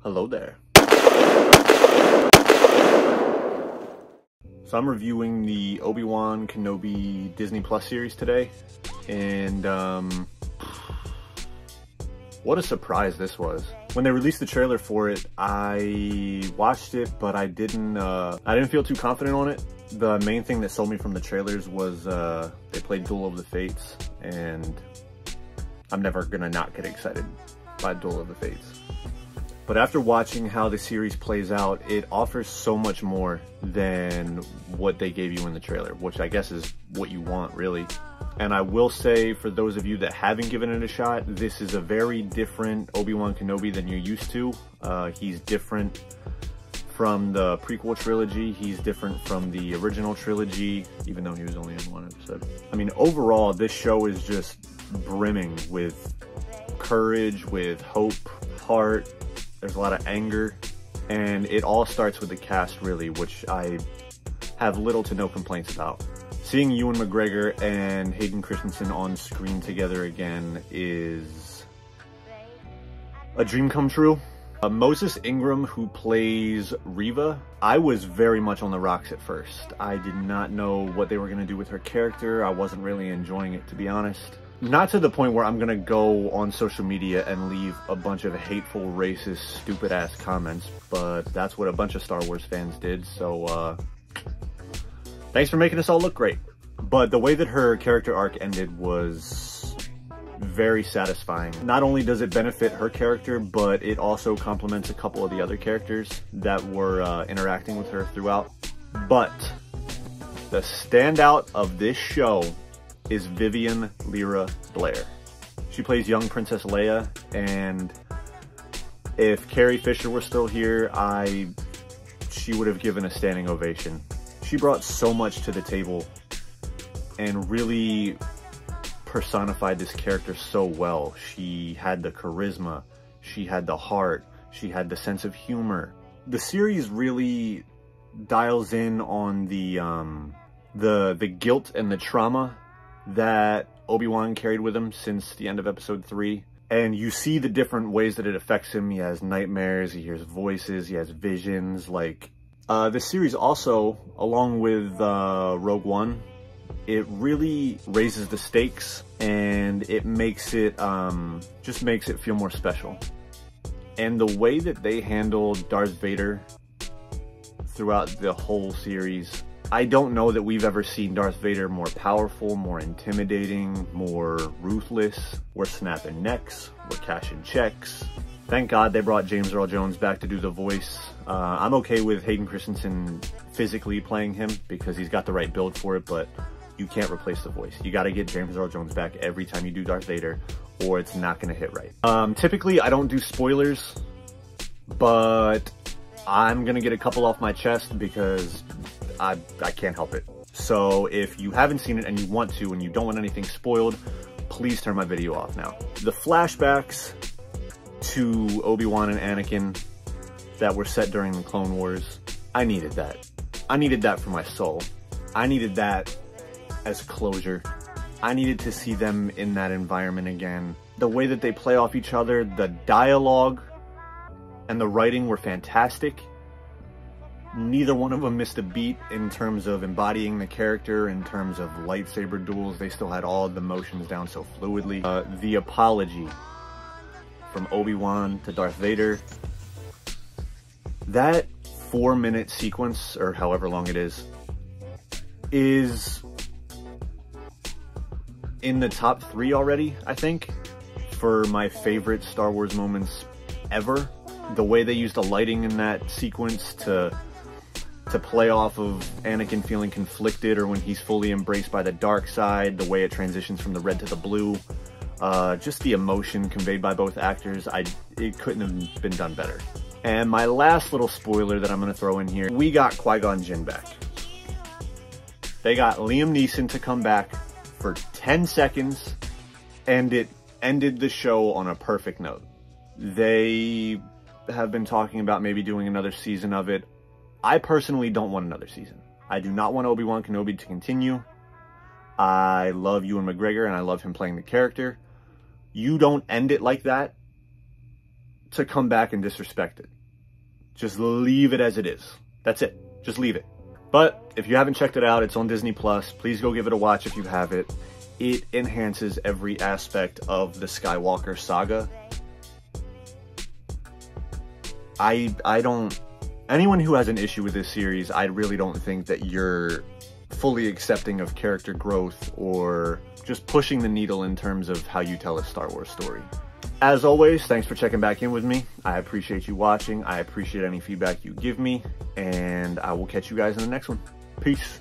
Hello there. So I'm reviewing the Obi-Wan Kenobi Disney Plus series today, and what a surprise this was. When they released the trailer for it, I watched it, but I didn't feel too confident on it. The main thing that sold me from the trailers was they played Duel of the Fates, and I'm never gonna not get excited by Duel of the Fates. But after watching how the series plays out, it offers so much more than what they gave you in the trailer, which I guess is what you want, really. And I will say, for those of you that haven't given it a shot, this is a very different Obi-Wan Kenobi than you're used to. He's different from the prequel trilogy. He's different from the original trilogy, even though he was only in one episode. I mean, overall, this show is just brimming with courage, with hope, heart. There's a lot of anger, and it all starts with the cast, really, which I have little to no complaints about. Seeing Ewan McGregor and Hayden Christensen on screen together again is a dream come true. Moses Ingram, who plays Reva, I was very much on the rocks at first. I did not know what they were going to do with her character. I wasn't really enjoying it, to be honest. Not to the point where I'm gonna go on social media and leave a bunch of hateful, racist, stupid-ass comments, but that's what a bunch of Star Wars fans did, so thanks for making us all look great. But the way that her character arc ended was very satisfying. Not only does it benefit her character, but it also complements a couple of the other characters that were interacting with her throughout. But the standout of this show is Vivian Lyra Blair. She plays young Princess Leia, and if Carrie Fisher were still here, she would have given a standing ovation. She brought so much to the table and really personified this character so well. She had the charisma, she had the heart, she had the sense of humor. The series really dials in on the guilt and the trauma that Obi-Wan carried with him since the end of episode 3. And you see the different ways that it affects him. He has nightmares, he hears voices, he has visions. Like, this series also, along with Rogue One, it really raises the stakes, and it makes it, just makes it feel more special. And the way that they handle Darth Vader throughout the whole series, I don't know that we've ever seen Darth Vader more powerful, more intimidating, more ruthless. We're snapping necks, we're cashing checks. Thank God they brought James Earl Jones back to do the voice. I'm okay with Hayden Christensen physically playing him because he's got the right build for it, but you can't replace the voice. You gotta get James Earl Jones back every time you do Darth Vader, or it's not gonna hit right. Typically, I don't do spoilers, but I'm gonna get a couple off my chest because I can't help it. So if you haven't seen it and you want to and you don't want anything spoiled, please turn my video off now. The flashbacks to Obi-Wan and Anakin that were set during the Clone Wars, I needed that. I needed that for my soul. I needed that as closure. I needed to see them in that environment again. The way that they play off each other, the dialogue and the writing were fantastic. Neither one of them missed a beat in terms of embodying the character, in terms of lightsaber duels. They still had all of the motions down so fluidly. The apology from Obi-Wan to Darth Vader, that 4-minute sequence, or however long it is in the top 3 already, I think, for my favorite Star Wars moments ever. The way they used the lighting in that sequence to play off of Anakin feeling conflicted, or when he's fully embraced by the dark side, the way it transitions from the red to the blue, just the emotion conveyed by both actors, it couldn't have been done better. And my last little spoiler that I'm going to throw in here, we got Qui-Gon Jinn back. They got Liam Neeson to come back for 10 seconds, and it ended the show on a perfect note. They have been talking about maybe doing another season of it. I personally don't want another season. I do not want Obi-Wan Kenobi to continue. I love Ewan McGregor and I love him playing the character. You don't end it like that. to come back and disrespect it. Just leave it as it is. That's it. Just leave it. But if you haven't checked it out, it's on Disney Plus. Please go give it a watch if you have it. It enhances every aspect of the Skywalker saga. Anyone who has an issue with this series, I really don't think that you're fully accepting of character growth or just pushing the needle in terms of how you tell a Star Wars story. As always, thanks for checking back in with me. I appreciate you watching. I appreciate any feedback you give me, and I will catch you guys in the next one. Peace.